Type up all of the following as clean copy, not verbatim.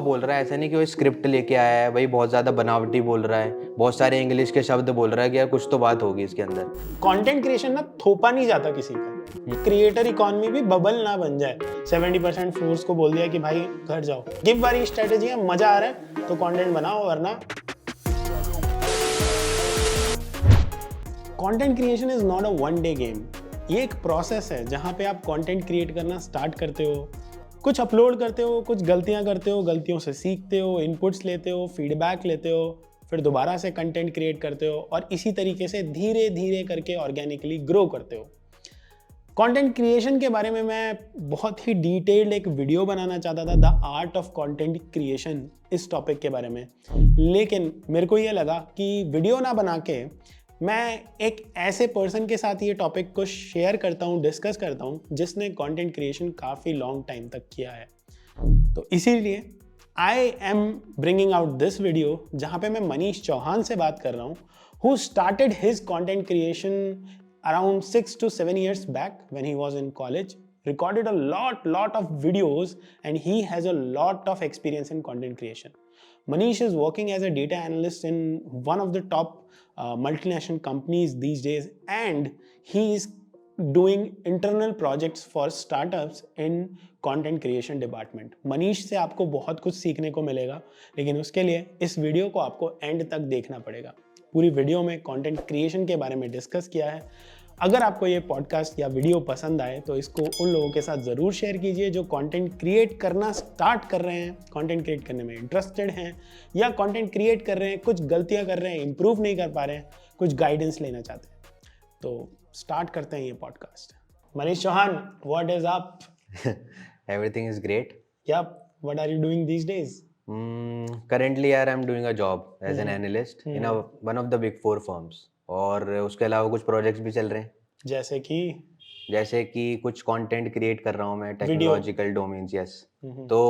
बोल रहा है, ऐसा नहीं कि वो स्क्रिप्ट लेके आया है भाई, बहुत ज़्यादा बनावटी बोल रहा है, बहुत सारे इंग्लिश के शब्द बोल रहा है कि यार कुछ तो बात होगी इसके अंदर। कंटेंट क्रिएशन ना थोपा नहीं जाता किसी का, क्रिएटर इकोनॉमी भी बबल ना बन जाए। 70% फोर्स को बोल दिया कि भाई घर जाओ, गिव वाली स्ट्रेटेजी है, मजा आ रहा है तो कंटेंट बनाओ, वरना content creation is not a one day game. ये एक प्रोसेस है जहाँ पे आप कंटेंट क्रिएट करना स्टार्ट करते हो, कुछ अपलोड करते हो, कुछ गलतियाँ करते हो, गलतियों से सीखते हो, इनपुट्स लेते हो, फीडबैक लेते हो, फिर दोबारा से कंटेंट क्रिएट करते हो और इसी तरीके से धीरे धीरे करके ऑर्गेनिकली ग्रो करते हो। कंटेंट क्रिएशन के बारे में मैं बहुत ही डिटेल्ड एक वीडियो बनाना चाहता था, the art of content creation, इस टॉपिक के बारे में, लेकिन मेरे को ये लगा कि वीडियो ना बना के मैं एक ऐसे पर्सन के साथ ये टॉपिक को शेयर करता हूँ, डिस्कस करता हूँ, जिसने कंटेंट क्रिएशन काफ़ी लॉन्ग टाइम तक किया है। तो इसीलिए I am bringing out this video, जहाँ पे मैं मनीष चौहान से बात कर रहा हूँ, who started his content creation around 6 to 7 years back when he was in college, recorded a lot of videos, and he has a lot of experience in content creation. Manish is working as a data analyst in one of the top multinational companies these days, and he is doing internal projects for startups in content creation department. Manish से आपको बहुत कुछ सीखने को मिलेगा, लेकिन उसके लिए इस वीडियो को आपको एंड तक देखना पड़ेगा। पूरी वीडियो में कंटेंट क्रिएशन के बारे में डिस्कस किया है। अगर आपको ये पॉडकास्ट या वीडियो पसंद आए तो इसको उन लोगों के साथ ज़रूर शेयर कीजिए जो कंटेंट क्रिएट करना स्टार्ट कर रहे हैं, कंटेंट क्रिएट करने में इंटरेस्टेड हैं, या कंटेंट क्रिएट कर रहे हैं, कुछ गलतियां कर रहे हैं, इंप्रूव नहीं कर पा रहे हैं, कुछ गाइडेंस लेना चाहते हैं। तो स्टार्ट करते हैं ये podcast. Manish Chauhan, what is up? Everything is great. Yep, what are you doing these days? Currently यार I am doing a job as an analyst in one of the big 4 firms, और उसके अलावा कुछ प्रोजेक्ट्स भी चल रहे हैं, जैसे कि कुछ कंटेंट क्रिएट कर रहा हूँ मैं टेक्नोलॉजिकल डोमेन्स। यस। तो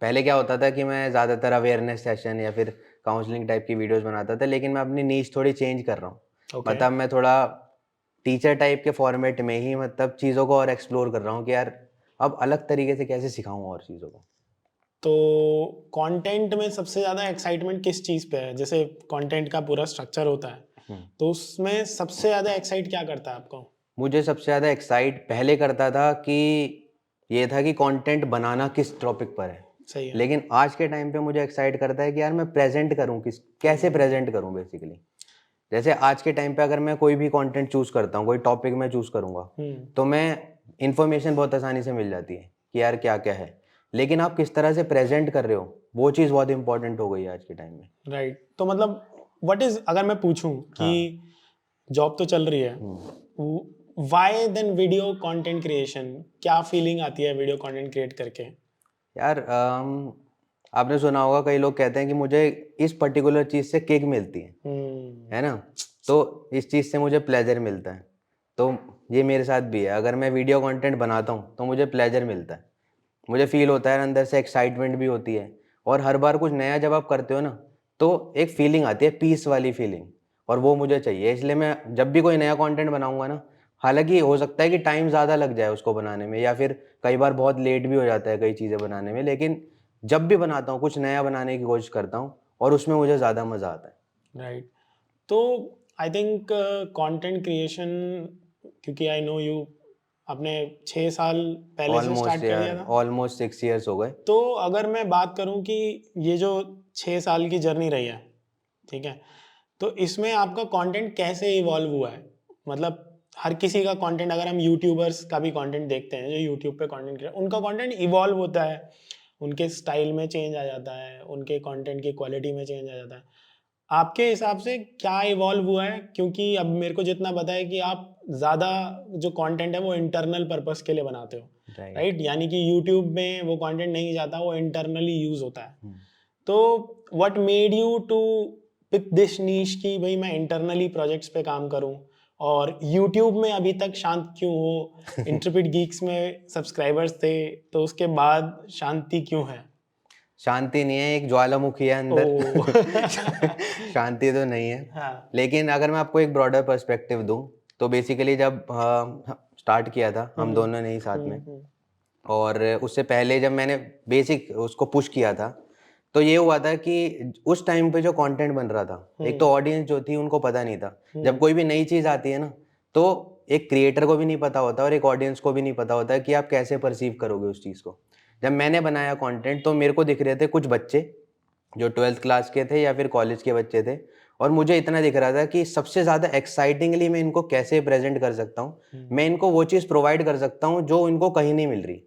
पहले क्या होता था कि मैं ज़्यादातर अवेयरनेस सेशन या फिर काउंसलिंग टाइप की वीडियोस बनाता था, लेकिन मैं अपनी नीश थोड़ी चेंज कर रहा हूँ। मतलब मैं थोड़ा टीचर टाइप के फॉर्मेट में ही मतलब चीज़ों को और एक्सप्लोर कर रहा हूँ कि यार अब अलग तरीके से कैसे सिखाऊँ और चीज़ों को। तो कंटेंट में सबसे ज़्यादा एक्साइटमेंट किस चीज़ पे है? जैसे कंटेंट का पूरा स्ट्रक्चर होता है, तो उसमें सबसे ज़्यादा एक्साइट क्या करता है आपको? मुझे सबसे ज़्यादा एक्साइट पहले करता था कि ये था कि कंटेंट बनाना किस टॉपिक पर है। सही है। लेकिन आज के टाइम पे मुझे एक्साइट करता है कि यार मैं प्रेजेंट करूँ, कैसे प्रेजेंट करूँ बेसिकली। जैसे आज के टाइम पे अगर मैं कोई भी कंटेंट चूज़ करता हूँ, कोई टॉपिक मैं चूज़ करूँगा, तो मैं इन्फॉर्मेशन बहुत आसानी से मिल जाती है कि यार क्या क्या है, लेकिन आप किस तरह से प्रेजेंट कर रहे हो वो चीज़ बहुत इंपॉर्टेंट हो गई है आज के टाइम में। राइट। तो मतलब व्हाट इज, अगर मैं पूछूं कि जॉब तो चल रही है, why then video content creation? क्या फीलिंग आती है वीडियो कंटेंट क्रिएट करके? यार आपने सुना होगा, कई लोग कहते हैं कि मुझे इस पर्टिकुलर चीज़ से किक मिलती है ना, तो इस चीज़ से मुझे प्लेजर मिलता है। तो ये मेरे साथ भी है, अगर मैं वीडियो कंटेंट बनाता हूँ तो मुझे प्लेजर मिलता है, मुझे फील होता है, अंदर से एक्साइटमेंट भी होती है, और हर बार कुछ नया जब आप करते हो ना तो एक फीलिंग आती है, पीस वाली फीलिंग, और वो मुझे चाहिए। इसलिए मैं जब भी कोई नया कंटेंट बनाऊंगा ना, हालांकि हो सकता है कि टाइम ज़्यादा लग जाए उसको बनाने में, या फिर कई बार बहुत लेट भी हो जाता है कई चीज़ें बनाने में, लेकिन जब भी बनाता हूँ कुछ नया बनाने की कोशिश करता हूँ और उसमें मुझे ज़्यादा मज़ा आता है। राइट। तो आई थिंक कंटेंट क्रिएशन, क्योंकि आई नो यू, आपने 6 साल पहले से स्टार्ट कर दिया था। ऑलमोस्ट 6 years हो गए। तो अगर मैं बात करूं कि ये जो 6 साल की जर्नी रही है, ठीक है, तो इसमें आपका कंटेंट कैसे इवॉल्व हुआ है? मतलब हर किसी का कंटेंट, अगर हम यूट्यूबर्स का भी कंटेंट देखते हैं जो यूट्यूब पे कंटेंट क्रिएट, उनका कंटेंट इवॉल्व होता है, उनके स्टाइल में चेंज आ जाता है, उनके कंटेंट की क्वालिटी में चेंज आ जाता है। आपके हिसाब से क्या इवॉल्व हुआ है? क्योंकि अब मेरे को जितना पता है कि आप ज़्यादा जो कंटेंट है वो इंटरनल पर्पस के लिए बनाते हो, राइट? यानी कि यूट्यूब में वो कंटेंट नहीं जाता, वो इंटरनली यूज होता है। तो what made you to pick this niche कि भाई मैं इंटरनली प्रोजेक्ट्स पे काम करूं, और यूट्यूब में अभी तक शांत क्यों हो? इंट्रपिट गीक्स में सब्सक्राइबर्स थे, तो उसके बाद शांति क्यों है? शांति नहीं है, एक ज्वालामुखी है अंदर। शांति तो नहीं है। हाँ। लेकिन अगर मैं आपको एक ब्रॉडर पर्सपेक्टिव दूं तो बेसिकली जब स्टार्ट किया था हम दोनों ने ही साथ में, और उससे पहले जब मैंने बेसिक उसको पुश किया था तो ये हुआ था कि उस टाइम पे जो कंटेंट बन रहा था, एक तो ऑडियंस जो थी उनको पता नहीं था। जब कोई भी नई चीज़ आती है ना, तो एक क्रिएटर को भी नहीं पता होता और एक ऑडियंस को भी नहीं पता होता कि आप कैसे परसीव करोगे उस चीज़ को। जब मैंने बनाया कंटेंट तो मेरे को दिख रहे थे कुछ बच्चे जो 12th क्लास के थे या फिर कॉलेज के बच्चे थे, और मुझे इतना दिख रहा था कि सबसे ज़्यादा एक्साइटिंगली मैं इनको कैसे प्रेजेंट कर सकता हूँ, मैं इनको वो चीज़ प्रोवाइड कर सकता हूँ जो इनको कहीं नहीं मिल रही,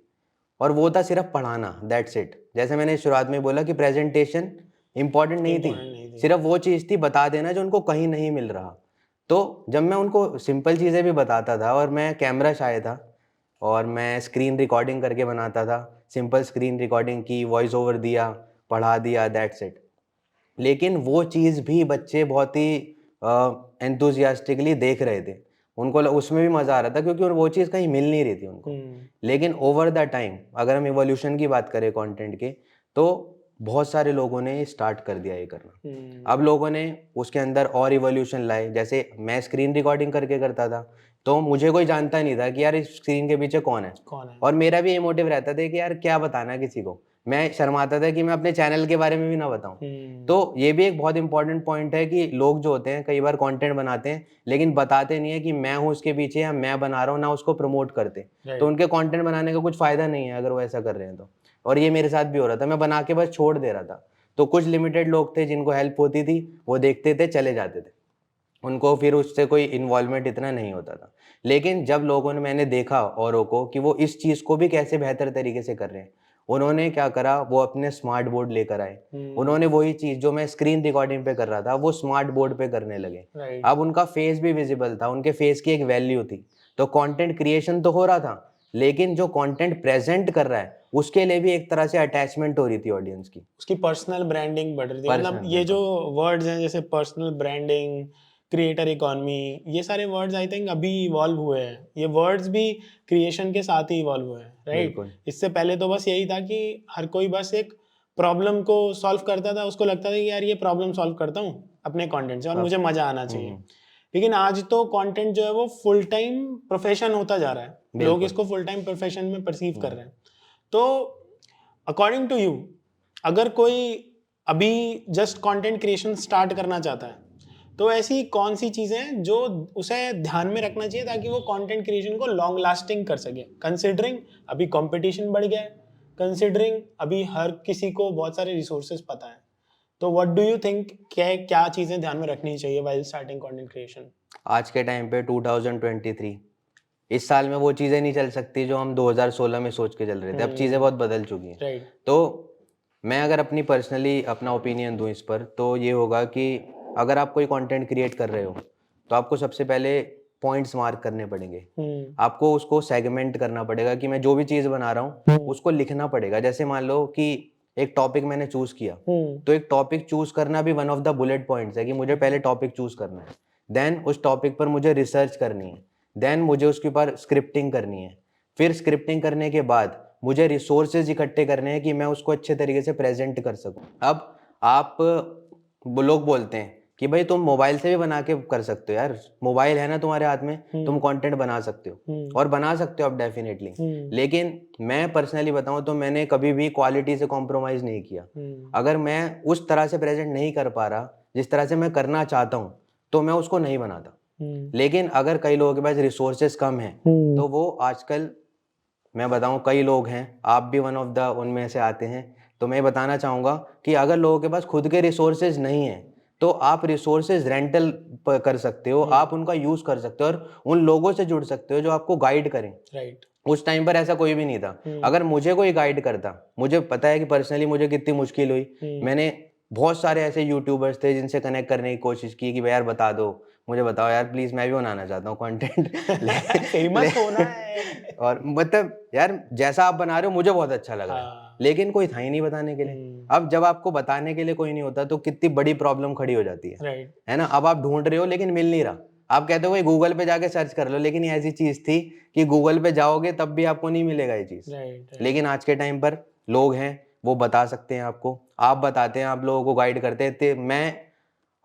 और वो था सिर्फ पढ़ाना, दैट्स इट। जैसे मैंने शुरुआत में बोला कि प्रेजेंटेशन इंपॉर्टेंट नहीं थी, सिर्फ वो चीज़ थी बता देना जो उनको कहीं नहीं मिल रहा। तो जब मैं उनको सिंपल चीज़ें भी बताता था, और मैं कैमरा शाय था और मैं स्क्रीन रिकॉर्डिंग करके बनाता था, सिंपल स्क्रीन रिकॉर्डिंग की, वॉइस ओवर दिया, पढ़ा दिया, दैट्स इट। लेकिन वो चीज़ भी बच्चे बहुत ही एंथुसियास्टिकली देख रहे थे, उनको उसमें भी मज़ा आ रहा था क्योंकि वो चीज़ कहीं मिल नहीं रही थी उनको। लेकिन ओवर द टाइम अगर हम इवोल्यूशन की बात करें कंटेंट के, तो बहुत सारे लोगों ने स्टार्ट कर दिया ये करना। अब लोगों ने उसके अंदर और इवोल्यूशन लाए, जैसे मैं स्क्रीन रिकॉर्डिंग करके करता था तो मुझे कोई जानता नहीं था कि यार इस स्क्रीन के पीछे कौन है, और मेरा भी ये मोटिव रहता था कि यार क्या बताना किसी को, मैं शर्माता था कि मैं अपने चैनल के बारे में भी ना बताऊं। तो ये भी एक बहुत इंपॉर्टेंट पॉइंट है कि लोग जो होते हैं कई बार कंटेंट बनाते हैं लेकिन बताते नहीं है कि मैं हूँ उसके पीछे या मैं बना रहा हूँ, ना उसको प्रमोट करते। तो उनके कंटेंट बनाने का कुछ फायदा नहीं है अगर वो ऐसा कर रहे हैं तो। और ये मेरे साथ भी हो रहा था, मैं बना के बस छोड़ दे रहा था, तो कुछ लिमिटेड लोग थे जिनको हेल्प होती थी, वो देखते थे चले जाते थे, उनको फिर उससे कोई इन्वॉल्वमेंट इतना नहीं होता था। लेकिन जब लोगों ने, मैंने देखा औरों को कि वो इस चीज़ को भी कैसे बेहतर तरीके से कर रहे हैं, उन्होंने क्या करा, वो अपने स्मार्ट बोर्ड लेकर आए। उन्होंने वही चीज़ जो मैं स्क्रीन रिकॉर्डिंग पे कर रहा था वो स्मार्ट बोर्ड पे करने लगे। अब उनका फेस भी विजिबल था, उनके फेस की एक वैल्यू थी, तो कंटेंट क्रिएशन तो हो रहा था, लेकिन जो कंटेंट प्रेजेंट कर रहा है उसके लिए भी एक तरह से अटैचमेंट हो रही थी ऑडियंस की, उसकी पर्सनल ब्रांडिंग बढ़ रही थी। मतलब ये जो वर्ड्स हैं जैसे पर्सनल ब्रांडिंग, क्रिएटर इकोनॉमी, ये सारे वर्ड्स आई थिंक अभी इवॉल्व हुए हैं। ये वर्ड्स भी क्रिएशन के साथ ही इवॉल्व हुए हैं, राइट? इससे पहले तो बस यही था कि हर कोई बस एक प्रॉब्लम को सॉल्व करता था, उसको लगता था कि यार ये प्रॉब्लम सॉल्व करता हूँ अपने कंटेंट से और मुझे मजा आना चाहिए। लेकिन आज तो कंटेंट जो है वो फुल टाइम प्रोफेशन होता जा रहा है, लोग इसको फुल टाइम प्रोफेशन में परसीव कर रहे हैं। तो अकॉर्डिंग टू यू, अगर कोई अभी जस्ट कंटेंट क्रिएशन स्टार्ट करना चाहता है तो ऐसी कौन सी चीजें हैं जो उसे ध्यान में रखना चाहिए ताकि वो कंटेंट क्रिएशन को लॉन्ग लास्टिंग कर सके, कंसिडरिंग अभी कंपटीशन बढ़ गया है, कंसिडरिंग अभी हर किसी को बहुत सारे रिसोर्सेज पता है। तो व्हाट डू यू थिंक, क्या चीजें ध्यान में रखनी चाहिए व्हाइल स्टार्टिंग कंटेंट क्रिएशन? आज के टाइम पे 2023 इस साल में वो चीज़ें नहीं चल सकती जो हम 2016 में सोच के चल रहे थे। अब चीज़ें बहुत बदल चुकी हैं। राइट। तो मैं अगर अपनी पर्सनली अपना ओपिनियन दूं इस पर, तो ये होगा कि अगर आप कोई कंटेंट क्रिएट कर रहे हो तो आपको सबसे पहले पॉइंट्स मार्क करने पड़ेंगे। आपको उसको सेगमेंट करना पड़ेगा कि मैं जो भी चीज़ बना रहा हूँ उसको लिखना पड़ेगा। जैसे मान लो कि एक टॉपिक मैंने चूज किया, तो एक टॉपिक चूज करना भी one of the bullet points है कि मुझे पहले टॉपिक चूज करना है, देन उस टॉपिक पर मुझे रिसर्च करनी है, देन मुझे उसके ऊपर स्क्रिप्टिंग करनी है, फिर स्क्रिप्टिंग करने के बाद मुझे रिसोर्सेज इकट्ठे करने हैं कि मैं उसको अच्छे तरीके से प्रेजेंट कर सकूं। अब आप लोग बोलते हैं कि भाई तुम मोबाइल से भी बना के कर सकते हो, यार मोबाइल है ना तुम्हारे हाथ में, तुम कंटेंट बना सकते हो, और बना सकते हो आप डेफिनेटली। लेकिन मैं पर्सनली बताऊं तो मैंने कभी भी क्वालिटी से कॉम्प्रोमाइज नहीं किया। अगर मैं उस तरह से प्रेजेंट नहीं कर पा रहा जिस तरह से मैं करना चाहता हूं तो मैं उसको नहीं बनाता। लेकिन अगर कई लोगों के पास रिसोर्सेज कम है तो वो आजकल, मैं बताऊं कई लोग हैं, आप भी वन ऑफ द उनमें से आते हैं, तो मैं बताना चाहूँगा कि अगर लोगों के पास खुद के रिसोर्सेज नहीं है तो आप रिसोर्सेज रेंटल कर सकते हो, आप उनका यूज़ कर सकते हो और उन लोगों से जुड़ सकते हो जो आपको गाइड करें। राइट। उस टाइम पर ऐसा कोई भी नहीं था। अगर मुझे कोई गाइड करता, मुझे पता है कि पर्सनली मुझे कितनी मुश्किल हुई, मैंने बहुत सारे ऐसे यूट्यूबर्स थे जिनसे कनेक्ट करने की कोशिश की कि भाई यार बता दो, मुझे बताओ यार प्लीज, मैं भी बनाना चाहता हूँ कंटेंट, फेमस होना है। और मतलब यार जैसा आप बना रहे हो मुझे बहुत अच्छा लग रहा है, लेकिन कोई था ही नहीं बताने के लिए। अब जब आपको बताने के लिए कोई नहीं होता तो कितनी बड़ी प्रॉब्लम खड़ी हो जाती है ना। अब आप ढूंढ रहे हो लेकिन मिल नहीं रहा, आप कहते हो भाई गूगल पे जाके सर्च कर लो, लेकिन ये ऐसी चीज थी कि गूगल पे जाओगे तब भी आपको नहीं मिलेगा ये चीज। लेकिन आज के टाइम पर लोग हैं वो बता सकते हैं आपको, आप बताते हैं, आप लोगों को गाइड करते हैं। मैं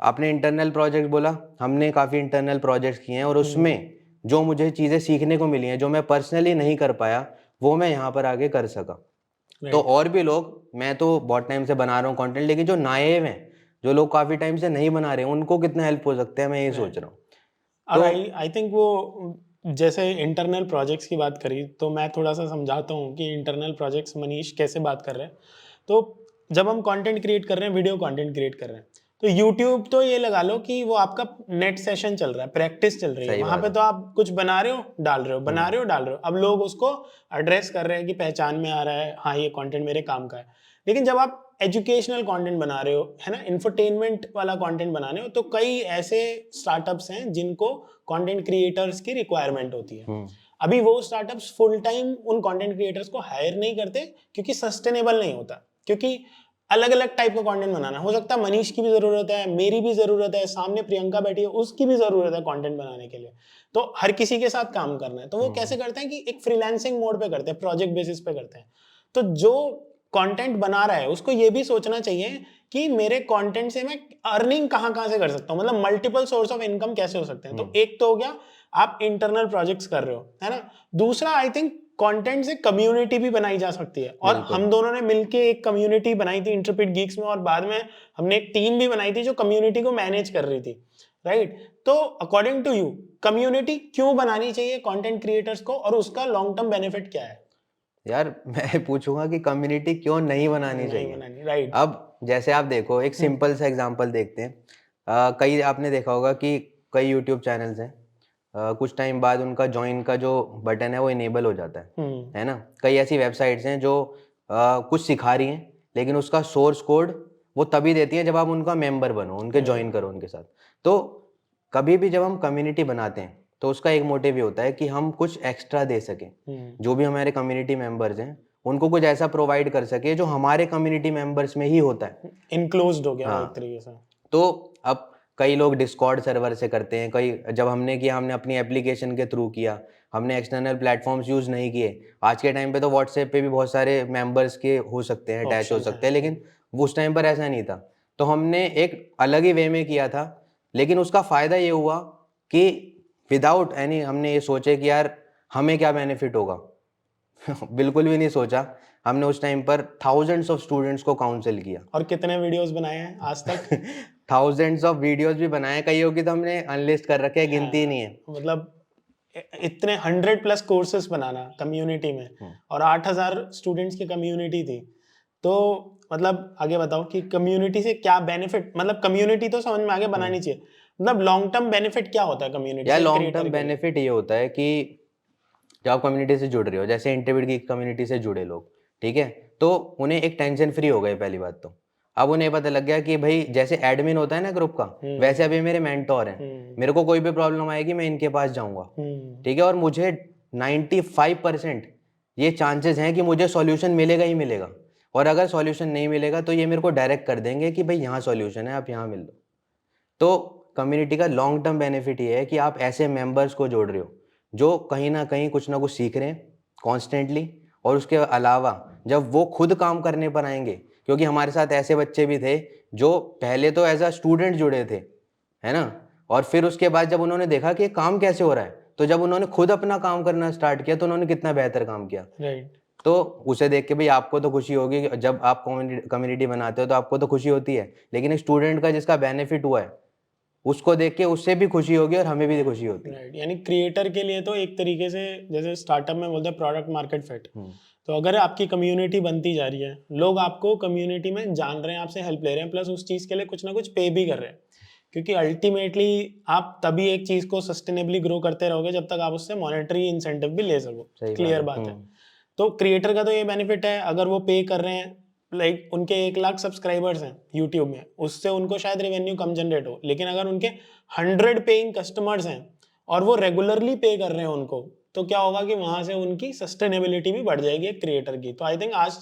अपने इंटरनल प्रोजेक्ट बोला, हमने काफ़ी इंटरनल प्रोजेक्ट्स किए हैं और उसमें जो मुझे चीज़ें सीखने को मिली हैं जो मैं पर्सनली नहीं कर पाया वो मैं यहाँ पर आगे कर सका। तो और भी लोग, मैं तो बहुत टाइम से बना रहा हूँ कंटेंट, लेकिन जो नायब हैं, जो लोग काफी टाइम से नहीं बना रहे हैं, उनको कितना हेल्प हो सकता है, मैं यही सोच रहा हूँ। और आई थिंक वो जैसे इंटरनल प्रोजेक्ट्स की बात करी, तो मैं थोड़ा सा समझाता हूँ कि इंटरनल प्रोजेक्ट्स मनीष कैसे बात कर रहे हैं। तो जब हम कंटेंट क्रिएट कर रहे हैं, वीडियो कंटेंट क्रिएट कर रहे हैं, तो यूट्यूब तो ये लगा लो कि वो आपका नेट सेशन चल रहा है, प्रैक्टिस चल रही है, वहां पे तो आप कुछ बना रहे हो, डाल रहे हो, बना रहे हो, डाल रहे हो। अब लोग उसको एड्रेस कर रहे हैं कि पहचान में आ रहा है, हाँ ये कंटेंट मेरे काम का है। लेकिन जब आप एजुकेशनल कंटेंट बना रहे हो, है ना, इंफरटेनमेंट वाला कंटेंट बना रहे हो, तो कई ऐसे स्टार्टअप्स हैं जिनको कंटेंट क्रिएटर्स की रिक्वायरमेंट होती है। अभी वो स्टार्टअप्स फुल टाइम उन कंटेंट क्रिएटर्स को हायर नहीं करते, क्योंकि सस्टेनेबल नहीं होता। क्योंकि अलग अलग टाइप का कंटेंट बनाना हो सकता है, मनीष की भी जरूरत है, मेरी भी जरूरत है, सामने प्रियंका बैठी है उसकी भी जरूरत है कंटेंट बनाने के लिए। तो हर किसी के साथ काम करना है, तो वो कैसे करते हैं कि एक फ्रीलांसिंग मोड पे करते हैं, प्रोजेक्ट बेसिस पे करते हैं। तो जो कंटेंट बना रहा है उसको ये भी सोचना चाहिए कि मेरे कंटेंट से मैं अर्निंग कहाँ कहाँ से कर सकता हूँ, मतलब मल्टीपल सोर्स ऑफ इनकम कैसे हो सकते हैं। तो एक तो हो गया आप इंटरनल प्रोजेक्ट्स कर रहे हो, है ना। दूसरा, आई थिंक कंटेंट से कम्युनिटी भी बनाई जा सकती है, और हम दोनों ने मिलके एक कम्युनिटी बनाई थी इंटरप्रेट गीक्स में, और बाद में हमने एक टीम भी बनाई थी जो कम्युनिटी को मैनेज कर रही थी, राइट। तो अकॉर्डिंग टू यू कम्युनिटी क्यों बनानी चाहिए कंटेंट क्रिएटर्स को, और उसका लॉन्ग टर्म बेनिफिट क्या है? यार मैं पूछूंगा कि कम्युनिटी क्यों नहीं बनानी चाहिए। राइट। अब जैसे आप देखो, एक सिंपल सा एग्जांपल देखते हैं। कई आपने देखा होगा कि कई यूट्यूब चैनल्स हैं, कुछ टाइम बाद उनका ज्वाइन का जो बटन है वो इनेबल हो जाता है ना। कई ऐसी वेबसाइट्स हैं जो कुछ सिखा रही हैं, लेकिन उसका सोर्स कोड वो तभी देती हैं जब आप उनका मेंबर बनो, उनके ज्वाइन करो उनके साथ। तो कभी भी जब हम कम्युनिटी बनाते हैं तो उसका एक मोटिव ये होता है कि हम कुछ एक्स्ट्रा दे सकें, जो भी हमारे कम्युनिटी मेंबर्स हैं उनको कुछ ऐसा प्रोवाइड कर सके जो हमारे कम्युनिटी मेंबर्स में ही होता है, इनक्लोज्ड हो गया एक तरीके से। तो अब कई लोग डिस्कॉर्ड सर्वर से करते हैं, कई जब हमने किया हमने अपनी एप्लीकेशन के थ्रू किया, हमने एक्सटर्नल प्लेटफॉर्म्स यूज़ नहीं किए। आज के टाइम पे तो व्हाट्सएप पे भी बहुत सारे मेंबर्स के हो सकते हैं, अटैच हो सकते हैं, लेकिन उस टाइम पर ऐसा नहीं था। तो हमने एक अलग ही वे में किया था, लेकिन उसका फ़ायदा ये हुआ कि विदाउट एनी हमने ये सोचे कि यार हमें क्या बेनिफिट होगा बिल्कुल भी नहीं सोचा। हमने उस टाइम पर थाउजेंड्स ऑफ स्टूडेंट्स को काउंसिल किया। और कितने वीडियोस बनाए हैं आज तक? थाउजेंड्स ऑफ वीडियोस भी बनाए, कईयों की तो हमने अनलिस्ट कर रखे हैं, गिनती ही नहीं है। मतलब इतने 100+ कोर्सेस बनाना कम्युनिटी में, और 8000 स्टूडेंट्स की कम्युनिटी थी। तो मतलब आगे बताओ कि कम्युनिटी से क्या बेनिफिट, मतलब कम्युनिटी तो समझ में आगे बनानी चाहिए, मतलब लॉन्ग टर्म बेनिफिट क्या होता है कम्युनिटी यार से? लॉन्ग टर्म बेनिफिट ये होता है कि जब आप कम्युनिटी से जुड़ रहे हो, जैसे इंटरव्यू की कम्युनिटी से जुड़े लोग, ठीक है, तो उन्हें एक टेंशन फ्री हो गए पहली बात तो। अब उन्हें पता लग गया कि भाई जैसे एडमिन होता है ना ग्रुप का, वैसे अभी मेरे मेंटोर हैं, मेरे को कोई भी प्रॉब्लम आएगी मैं इनके पास जाऊंगा, ठीक है, और मुझे 95% ये चांसेस हैं कि मुझे सॉल्यूशन मिलेगा ही मिलेगा, और अगर सॉल्यूशन नहीं मिलेगा तो ये मेरे को डायरेक्ट कर देंगे कि भाई यहाँ सॉल्यूशन है, आप यहाँ मिल लो। तो कम्युनिटी का लॉन्ग टर्म बेनिफिट ये है कि आप ऐसे मेंबर्स को जोड़ रहे हो जो कहीं ना कहीं कुछ ना कुछ सीख रहे हैं कॉन्स्टेंटली, और उसके अलावा जब वो खुद काम करने पर आएंगे, क्योंकि हमारे साथ ऐसे बच्चे भी थे जो पहले तो एज अ स्टूडेंट जुड़े थे, है ना, और फिर उसके बाद जब उन्होंने देखा कि काम कैसे हो रहा है, तो जब उन्होंने खुद अपना काम करना स्टार्ट किया तो उन्होंने कितना बेहतर काम किया। तो उसे देख के भाई आपको तो खुशी होगी, जब आप कम्युनिटी बनाते हो तो आपको तो खुशी होती है, लेकिन एक स्टूडेंट का जिसका बेनिफिट हुआ है उसको देख के उससे भी खुशी होगी और हमें भी खुशी होती है। यानी क्रिएटर के लिए तो एक तरीके से जैसे स्टार्टअप में बोलते हैं प्रोडक्ट मार्केट फिट। तो अगर आपकी कम्युनिटी बनती जा रही है, लोग आपको कम्युनिटी में जान रहे हैं, आपसे हेल्प ले रहे हैं, प्लस उस चीज़ के लिए कुछ ना कुछ पे भी कर रहे हैं, क्योंकि अल्टीमेटली आप तभी एक चीज़ को सस्टेनेबली ग्रो करते रहोगे जब तक आप उससे मॉनेटरी इंसेंटिव भी ले सको। क्लियर बात है। तो क्रिएटर का तो ये बेनिफिट है, अगर वो पे कर रहे हैं, लाइक उनके 1 लाख सब्सक्राइबर्स हैं यूट्यूब में, उससे उनको शायद रेवेन्यू कम जनरेट हो, लेकिन अगर उनके 100 पेइंग कस्टमर्स हैं और वो रेगुलरली पे कर रहे हैं उनको, तो क्या होगा कि वहां से उनकी सस्टेनेबिलिटी भी बढ़ जाएगी एक क्रिएटर की। तो आई थिंक आज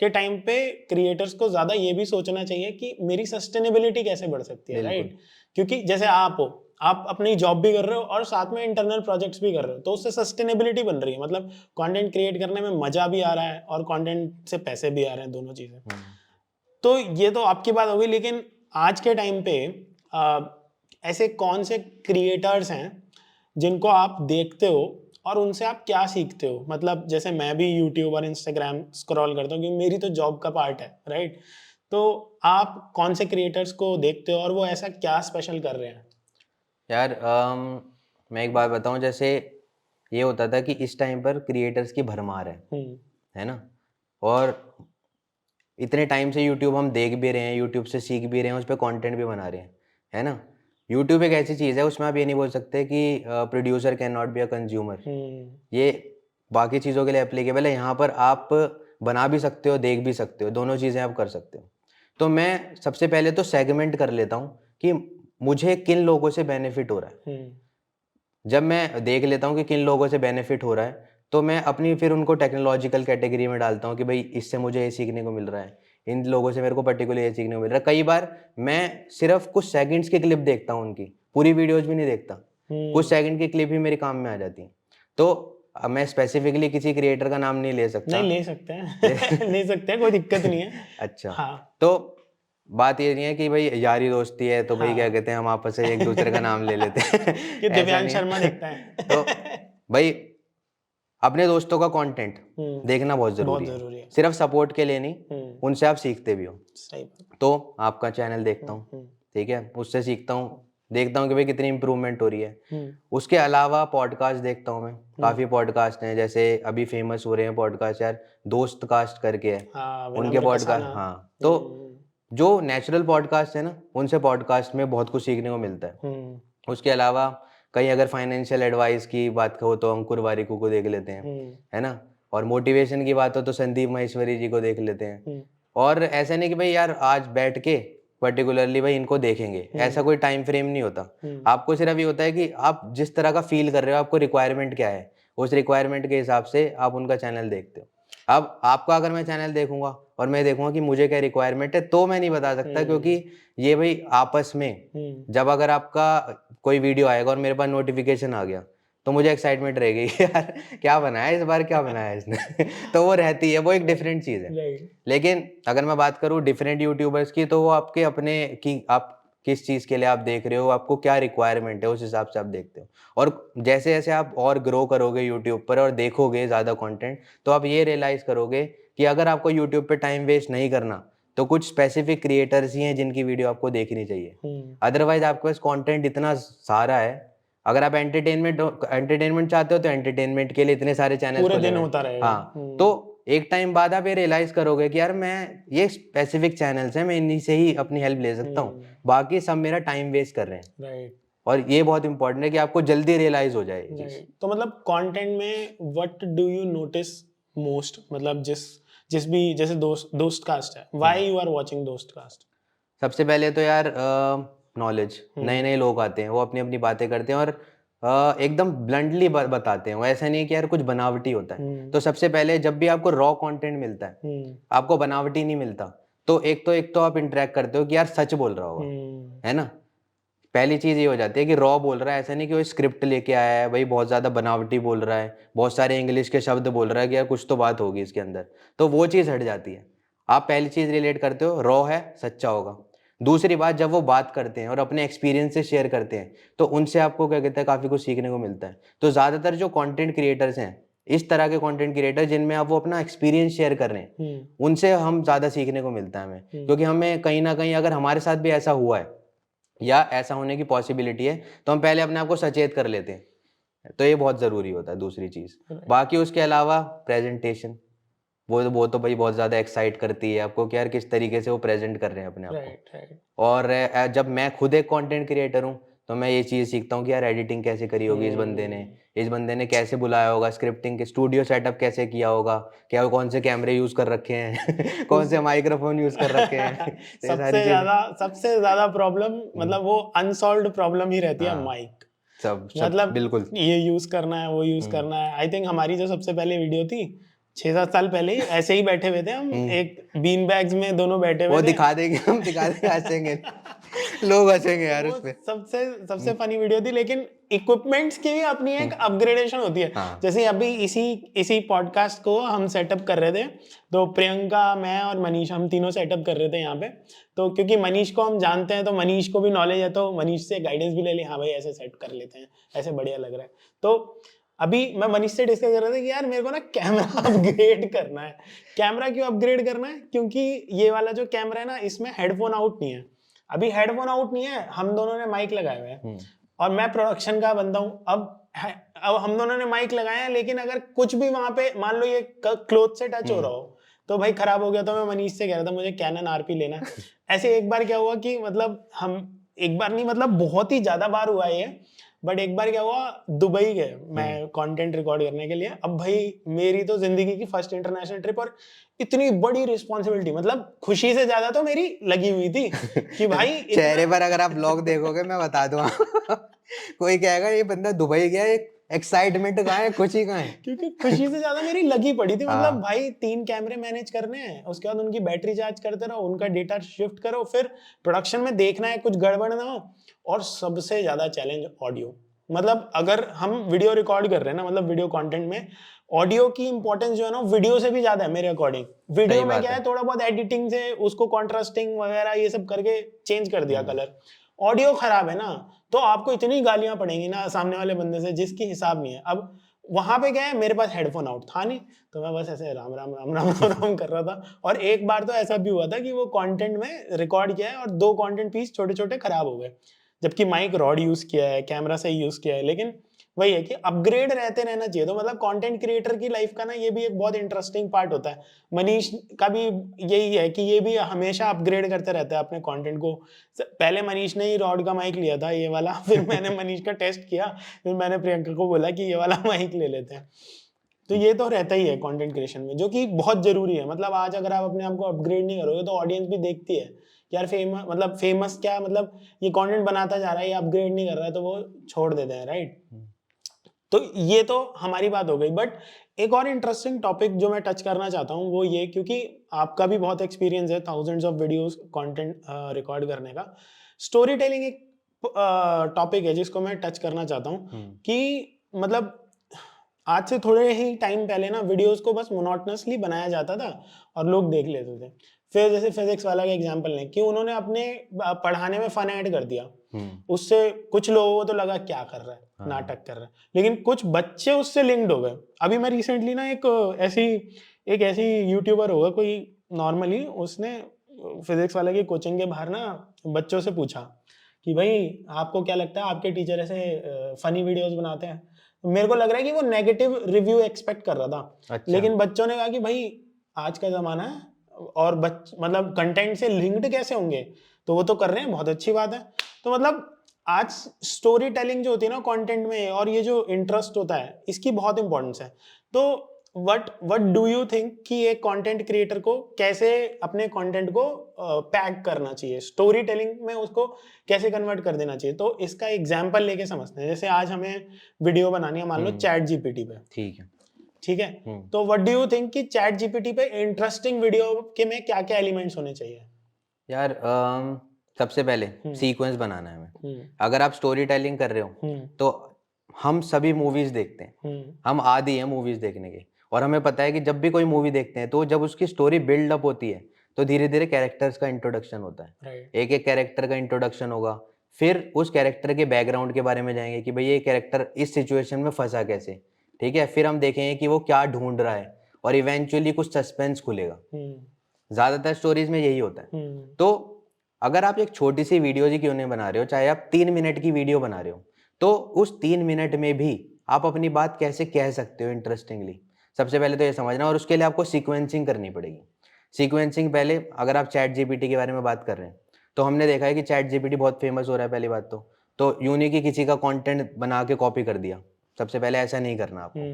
के टाइम पे क्रिएटर्स को ज्यादा ये भी सोचना चाहिए कि मेरी सस्टेनेबिलिटी कैसे बढ़ सकती है, राइट। क्योंकि जैसे आप हो, आप अपनी जॉब भी कर रहे हो और साथ में इंटरनल प्रोजेक्ट्स भी कर रहे हो, तो उससे सस्टेनेबिलिटी बन रही है, मतलब कंटेंट क्रिएट करने में मजा भी आ रहा है और कंटेंट से पैसे भी आ रहे हैं, दोनों चीजें। तो ये तो आपकी बात होगी, लेकिन आज के टाइम पे ऐसे कौन से क्रिएटर्स हैं जिनको आप देखते हो और उनसे आप क्या सीखते हो? मतलब जैसे मैं भी यूट्यूब और इंस्टाग्राम स्क्रॉल करता हूँ क्योंकि मेरी तो जॉब का पार्ट है, राइट? तो आप कौन से क्रिएटर्स को देखते हो और वो ऐसा क्या स्पेशल कर रहे हैं? यार मैं एक बात बताऊं, जैसे ये होता था कि इस टाइम पर क्रिएटर्स की भरमार है ना, और इतने टाइम से यूट्यूब हम देख भी रहे हैं, यूट्यूब से सीख भी रहे हैं, उस पर कंटेंट भी बना रहे हैं, है ना। यूट्यूब एक ऐसी चीज़ है, उसमें आप ये नहीं बोल सकते कि producer can not be a consumer. ये बाकी चीज़ों के लिए एप्लीकेबल है, यहाँ पर आप बना भी सकते हो, देख भी सकते हो, दोनों चीज़ें आप कर सकते हो। तो मैं सबसे पहले तो सेगमेंट कर लेता हूँ कि मुझे किन लोगों से बेनिफिट हो रहा है। जब मैं देख लेता हूँ कि किन लोगों से बेनिफिट हो रहा है, तो मैं अपनी फिर उनको टेक्नोलॉजिकल कैटेगरी में डालता हूँ कि भाई इससे मुझे ये सीखने को मिल रहा है, इन लोगों से मेरे को पर्टिकुलर ये सीखने को मिल रहा है। कई बार मैं सिर्फ कुछ सेकंड्स की क्लिप देखता हूँ, उनकी पूरी वीडियोज भी नहीं देखता, कुछ सेकंड की क्लिप ही मेरे काम में आ जाती है। तो अब मैं स्पेसिफिकली किसी क्रिएटर का नाम नहीं ले सकता। नहीं ले सकते हैं ले सकते हैं, कोई दिक्कत नहीं है। अच्छा, हाँ। तो बात ये नहीं है कि भाई यारी दोस्ती है तो भाई क्या हाँ। कहते हैं हम आपस से एक दूसरे का नाम ले लेते हैं कि ऐसा दिव्यांग नहीं है। शर्मा देखता है तो भाई अपने दोस्तों का कंटेंट देखना बहुत जरूरी है, सिर्फ सपोर्ट के लिए नहीं, उनसे आप सीखते भी हो। सही बात। तो आपका चैनल देखता हूँ, ठीक है, उससे सीखता हूँ, देखता हूँ कि भाई कितनी इंप्रूवमेंट हो रही है। उसके अलावा पॉडकास्ट देखता हूँ मैं, काफ़ी पॉडकास्ट हैं, जैसे अभी फेमस हो रहे हैं पॉडकास्ट यार, दोस्त कास्ट करके है, हाँ, उनके पॉडकास्ट। हाँ, तो जो नेचुरल पॉडकास्ट है ना, उनसे पॉडकास्ट में बहुत कुछ सीखने को मिलता है। उसके अलावा कहीं अगर फाइनेंशियल एडवाइस की बात हो तो अंकुर वारिकू को देख लेते हैं, है ना, और मोटिवेशन की बात हो तो संदीप महेश्वरी जी को देख लेते हैं। और ऐसा नहीं कि भाई यार आज बैठ के पर्टिकुलरली भाई इनको देखेंगे, ऐसा कोई टाइम फ्रेम नहीं होता। आपको सिर्फ ये होता है कि आप जिस तरह का फील कर रहे हो, आपको रिक्वायरमेंट क्या है, उस रिक्वायरमेंट के हिसाब से आप उनका चैनल देखते हो। अब आपका अगर मैं चैनल देखूंगा और मैं देखूंगा कि मुझे क्या रिक्वायरमेंट है, तो मैं नहीं बता सकता, क्योंकि ये भाई आपस में जब अगर आपका कोई वीडियो आएगा और मेरे पास नोटिफिकेशन आ गया तो मुझे एक्साइटमेंट रहेगी यार क्या बनाया इस बार, क्या बनाया इसने तो वो रहती है, वो एक डिफरेंट चीज़ है। लेकिन अगर मैं बात करूँ डिफरेंट यूट्यूबर्स की, तो वो आपके अपने की आप किस चीज़ के लिए आप देख रहे हो, आपको क्या रिक्वायरमेंट है, उस हिसाब से आप देखते हो। और जैसे जैसे आप और ग्रो करोगे यूट्यूब पर और देखोगे ज़्यादा कंटेंट, तो आप ये रियलाइज़ करोगे कि अगर आपको यूट्यूब पे टाइम वेस्ट नहीं करना तो कुछ स्पेसिफिक क्रिएटर्स ही हैं जिनकी वीडियो आपको देखनी चाहिए। अदरवाइज आपके पास कंटेंट इतना सारा है, अगर आप एंटरटेनमेंट चाहते हो तो एंटरटेनमेंट के लिए इतने सारे चैनल पूरे दिन होता रहेगा। हाँ, तो एक टाइम बाद आप ये रियलाइज करोगे कि यार मैं ये स्पेसिफिक चैनल्स हैं, मैं इन्हीं से ही अपनी हेल्प ले सकता हूँ, बाकी सब मेरा टाइम वेस्ट कर रहे हैं। राइट। और ये बहुत इंपॉर्टेंट है कि आपको जल्दी रियलाइज हो जाए ये चीज। तो मतलब कंटेंट में what do you notice most, मतलब जिस भी जैसे दोस्त कास्ट है, व्हाई यू आर वाचिंग दोस्त कास्ट? सबसे पहले तो यार नॉलेज, नए नए लोग आते हैं, वो अपनी अपनी बातें करते हैं और एकदम ब्लंटली बताते हैं, वो ऐसा नहीं है कि यार कुछ बनावटी होता है। तो सबसे पहले जब भी आपको रॉ कंटेंट मिलता है, आपको बनावटी नहीं मिलता, तो एक तो आप इंटरेक्ट करते हो कि यार सच बोल रहा होगा, है ना। पहली चीज ये हो जाती है कि रॉ बोल रहा है, ऐसा नहीं कि वो स्क्रिप्ट लेके आया है भाई, बहुत ज्यादा बनावटी बोल रहा है, बहुत सारे इंग्लिश के शब्द बोल रहा है कि यार कुछ तो बात होगी इसके अंदर, तो वो चीज हट जाती है। आप पहली चीज रिलेट करते हो रॉ है, सच्चा होगा। दूसरी बात, जब वो बात करते हैं और अपने एक्सपीरियंस से शेयर करते हैं, तो उनसे आपको क्या कहते हैं काफी कुछ सीखने को मिलता है। तो ज्यादातर जो कंटेंट क्रिएटर्स हैं, इस तरह के कंटेंट क्रिएटर जिनमें आप वो अपना एक्सपीरियंस शेयर कर रहे हैं, उनसे हम ज्यादा सीखने को मिलता है हमें, क्योंकि हमें कहीं ना कहीं अगर हमारे साथ भी ऐसा हुआ है या ऐसा होने की पॉसिबिलिटी है, तो हम पहले अपने आप को सचेत कर लेते हैं। तो ये बहुत ज़रूरी होता है दूसरी चीज़। बाकी उसके अलावा प्रेजेंटेशन, वो तो भाई बहुत ज़्यादा एक्साइट करती है आपको कि यार किस तरीके से वो प्रेजेंट कर रहे हैं अपने आप को। और जब मैं खुद एक कंटेंट क्रिएटर हूँ तो मैं ये चीज़ सीखता हूँ कि यार एडिटिंग कैसे करी होगी इस बंदे ने कैसे बुलाया होगा, स्क्रिप्टिंग के स्टूडियो सेटअप कैसे किया होगा, क्या वो कौन से कैमरे यूज़ कर रखे हैं कौन से माइक्रोफोन यूज़ कर रखे हैं सबसे ज्यादा प्रॉब्लम, मतलब वो अनसॉल्व्ड प्रॉब्लम ही रहती है, माइक। सब मतलब बिल्कुल ये यूज करना है, वो यूज करना है। आई थिंक हमारी जो सबसे पहले वीडियो थी 6-7 साल पहले ही ऐसे ही बैठे हुए थे हम, एक बीन बैग्स में दोनों बैठे हुए वो थे। दिखा देंगे, हम दिखा देंगे, हंसेंगे लोग हंसेंगे यार उस पे। सबसे फनी वीडियो थी, लेकिन इक्विपमेंट्स की भी अपनी एक अपग्रेडेशन होती है। जैसे अभी इसी पॉडकास्ट को हम सेटअप कर रहे थे, तो प्रियंका, मैं और मनीष, हम तीनों सेटअप कर रहे थे यहाँ पे। तो क्योंकि मनीष को हम जानते हैं, तो मनीष को भी नॉलेज है, तो मनीष से गाइडेंस भी ले ली, हाँ भाई ऐसे सेट कर लेते हैं, ऐसे बढ़िया लग रहा है। तो अभी मैं मनीष से डिस्कस कर रहा था कि यार मेरे को ना कैमरा अपग्रेड करना है। कैमरा क्यों अपग्रेड करना है? क्योंकि ये वाला जो कैमरा है ना, इसमें हेडफोन आउट नहीं है। अभी हेडफोन आउट नहीं है, हम दोनों ने माइक लगाए हुए हैं और मैं प्रोडक्शन का बंदा हूँ। अब हम दोनों ने माइक लगाए हैं, लेकिन अगर कुछ भी वहां पे मान लो ये क्लोथ से टच हो रहा हो तो भाई खराब हो गया। तो मैं मनीष से कह रहा था मुझे कैनन आरपी लेना है। ऐसे एक बार क्या हुआ कि मतलब हम एक बार नहीं, मतलब बहुत ही ज्यादा बार हुआ ये, बट एक बार क्या हुआ, दुबई गए मैं कंटेंट रिकॉर्ड करने के लिए। अब भाई मेरी तो जिंदगी की फर्स्ट इंटरनेशनल ट्रिप और इतनी बड़ी रिस्पॉन्सिबिलिटी, मतलब खुशी से ज्यादा तो मेरी लगी हुई थी कि भाई चेहरे पर अगर आप ब्लॉग देखोगे मैं बता दूंगा कोई कहेगा ये बंदा दुबई गया, एक्साइटमेंट कहाँ है, खुशी कहाँ है। क्योंकि खुशी से ज्यादा मेरी लगी पड़ी थी। मतलब भाई 3 कैमरे मैनेज करने हैं, उसके बाद उनकी बैटरी चार्ज करते रहो, उनका डेटा शिफ्ट करो, फिर प्रोडक्शन में देखना है कुछ गड़बड़ ना हो। और सबसे ज्यादा चैलेंज ऑडियो। मतलब अगर हम वीडियो रिकॉर्ड कर रहे हैं ना, मतलब वीडियो कंटेंट में ऑडियो की इंपॉर्टेंस जो है ना वीडियो से भी ज्यादा है मेरे अकॉर्डिंग। वीडियो में क्या है, थोड़ा बहुत एडिटिंग से उसको कॉन्ट्रास्टिंग वगैरह ये सब करके चेंज कर दिया कलर। ऑडियो खराब है ना, तो आपको इतनी गालियां पड़ेंगी ना सामने वाले बंदे से जिसकी हिसाब नहीं है। अब वहां पे क्या है, मेरे पास हेडफोन आउट था नहीं, तो मैं बस ऐसे राम राम राम राम राम राम कर रहा था। और एक बार तो ऐसा भी हुआ था कि वो कंटेंट में रिकॉर्ड किया है और 2 कंटेंट पीस छोटे छोटे खराब हो गए, जबकि माइक रॉड यूज किया है, कैमरा सही यूज किया है। लेकिन वही है कि अपग्रेड रहते रहना चाहिए। तो मतलब कंटेंट क्रिएटर की लाइफ का ना ये भी एक बहुत इंटरेस्टिंग पार्ट होता है। मनीष का भी यही है कि ये भी हमेशा अपग्रेड करते रहता है अपने कंटेंट को। पहले मनीष ने ही रॉड का माइक लिया था ये वाला, फिर मैंने मनीष का टेस्ट किया, फिर मैंने प्रियंका को बोला कि ये वाला माइक ले लेते हैं। तो ये तो रहता ही है कंटेंट क्रिएशन में, जो कि बहुत जरूरी है। मतलब आज अगर आप अपने आप को अपग्रेड नहीं करोगे तो ऑडियंस भी देखती है यार फेमस क्या, मतलब ये कंटेंट बनाता जा रहा है, ये अपग्रेड नहीं कर रहा है, तो वो छोड़ देते हैं, राइट। तो ये तो हमारी बात हो गई। बट एक और इंटरेस्टिंग टॉपिक जो मैं टच करना चाहता हूँ वो ये, क्योंकि आपका भी बहुत एक्सपीरियंस है thousands of videos content record करने का। स्टोरी टेलिंग एक टॉपिक है जिसको मैं टच करना चाहता हूँ कि मतलब आज से थोड़े ही टाइम पहले ना वीडियोस को बस मोनोटोनसली बनाया जाता था और लोग देख लेते थे। फिर जैसे फिजिक्स वाला का एग्जांपल लें कि उन्होंने अपने पढ़ाने में फन ऐड कर दिया, उससे कुछ लोगों को तो लगा क्या कर रहा है, नाटक कर रहा है, लेकिन कुछ बच्चे उससे लिंक्ड हो गए। अभी मैं रिसेंटली ना एक ऐसी यूट्यूबर होगा कोई नॉर्मली, उसने फिजिक्स वाले की कोचिंग के बाहर ना बच्चों से पूछा कि भाई आपको क्या लगता है आपके टीचर ऐसे फनी वीडियोस बनाते हैं? मेरे को लग रहा है कि वो नेगेटिव रिव्यू एक्सपेक्ट कर रहा था। अच्छा। लेकिन बच्चों ने कहा कि भाई आज का जमाना है और मतलब कंटेंट से लिंक्ड कैसे होंगे, तो वो तो कर रहे हैं, बहुत अच्छी बात है। तो मतलब आज स्टोरी टेलिंग जो होती है ना कंटेंट में, और ये जो इंटरेस्ट होता है इसकी बहुत इंपॉर्टेंस है। तो व्हाट डू यू थिंक कि एक कंटेंट क्रिएटर को कैसे अपने कंटेंट को पैक करना चाहिए, स्टोरी टेलिंग में उसको कैसे कन्वर्ट कर देना चाहिए? तो इसका एग्जांपल लेके समझते हैं। जैसे आज हमें वीडियो बनानी है मान लो चैट जीपीटी पे, ठीक है। तो व्हाट डू यू थिंक कि चैट जीपीटी पे इंटरेस्टिंग वीडियो के में क्या क्या एलिमेंट्स होने चाहिए? यार सबसे पहले सीक्वेंस बनाना है हमें। अगर आप स्टोरी टेलिंग कर रहे हो तो हम सभी मूवीज देखते हैं, हम आदी हैं मूवीज देखने के, और हमें पता है कि जब भी कोई मूवी देखते हैं तो जब उसकी स्टोरी बिल्ड अप होती है तो धीरे धीरे कैरेक्टर्स का इंट्रोडक्शन होता है। एक एक कैरेक्टर का इंट्रोडक्शन होगा, फिर उस कैरेक्टर के बैकग्राउंड के बारे में जाएंगे कि भाई ये कैरेक्टर इस सिचुएशन में फंसा कैसे, ठीक है। फिर हम देखेंगे कि वो क्या ढूंढ रहा है और इवेंचुअली कुछ सस्पेंस खुलेगा। ज्यादातर स्टोरीज में यही होता है। तो अगर आप एक छोटी सी वीडियो जी क्यों नहीं बना रहे हो, चाहे आप 3 मिनट की वीडियो बना रहे हो, तो उस 3 मिनट में भी आप अपनी बात कैसे कह सकते हो इंटरेस्टिंगली, सबसे पहले तो ये समझना। और उसके लिए आपको सीक्वेंसिंग करनी पड़ेगी। सीक्वेंसिंग पहले, अगर आप चैट जीपीटी के बारे में बात कर रहे हैं तो हमने देखा है कि चैट जीपीटी बहुत फेमस हो रहा है। पहली बात तो यूं नहीं कि किसी का कंटेंट बना के कॉपी कर दिया। सबसे पहले ऐसा नहीं करना आपको।